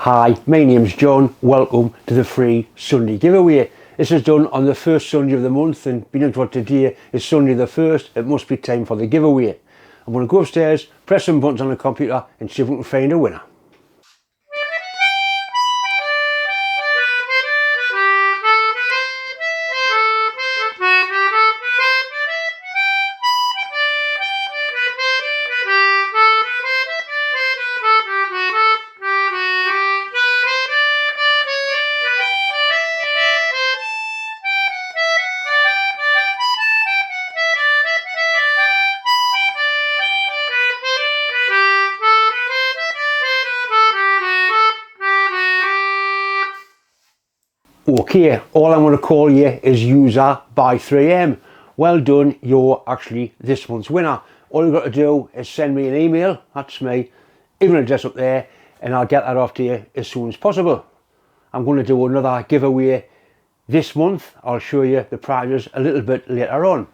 Hi, my name's John. Welcome to the free Sunday giveaway. This is done on the first Sunday of the month, and being what today is Sunday the 1st, it must be time for the giveaway. I'm going to go upstairs, press some buttons on the computer and see if we can find a winner. Okay, all I'm going to call you is user by 3am. Well done, you're actually this month's winner. All you've got to do is send me an email, that's my email address up there, and I'll get that off to you as soon as possible. I'm going to do another giveaway this month. I'll show you the prizes a little bit later on.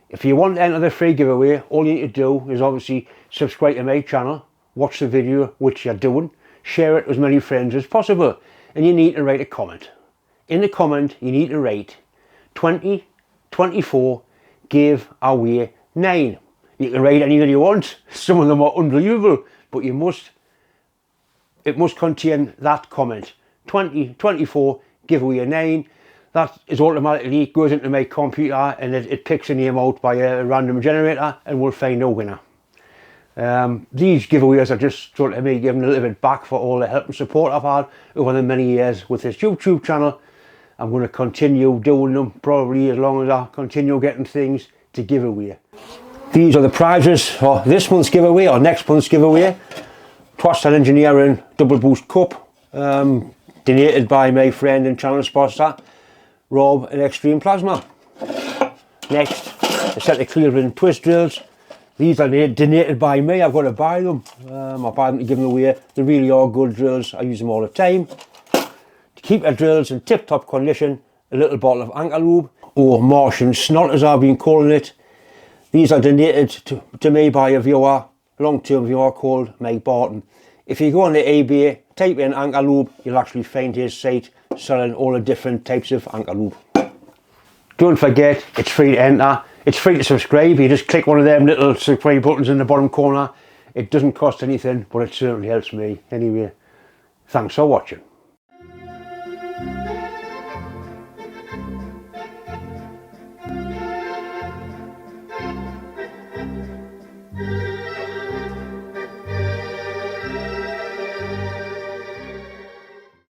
If you want to enter the free giveaway, all you need to do is obviously subscribe to my channel, watch the video which you're doing, share it with as many friends as possible, and you need to write a comment. In the comment, you need to rate 2024 give away 9. You can rate anything you want. Some of them are unbelievable, but it must contain that comment. 2024 give away 9. That is automatically goes into my computer, and it picks a name out by a random generator, and we'll find a winner. These giveaways are just sort of me giving a little bit back for all the help and support I've had over the many years with this YouTube channel. I'm going to continue doing them probably as long as I continue getting things to give away. These are the prizes for this month's giveaway or next month's giveaway. Twisted Engineering Double Boost Cup, donated by my friend and channel sponsor Rob and Extreme Plasma. Next, a set of clearing twist drills. These are donated by me. I've got to buy them. I buy them to give them away. They really are good drills. I use them all the time. To keep your drills in tip-top condition, a little bottle of anchor lube, or Martian snot as I've been calling it. These are donated to me by a viewer, long-term viewer called Mike Barton. If you go on the eBay, type in anchor lube, you'll actually find his site selling all the different types of anchor lube. Don't forget, it's free to enter. It's free to subscribe. You just click one of them little subscribe buttons in the bottom corner. It doesn't cost anything, but it certainly helps me. Anyway, thanks for watching.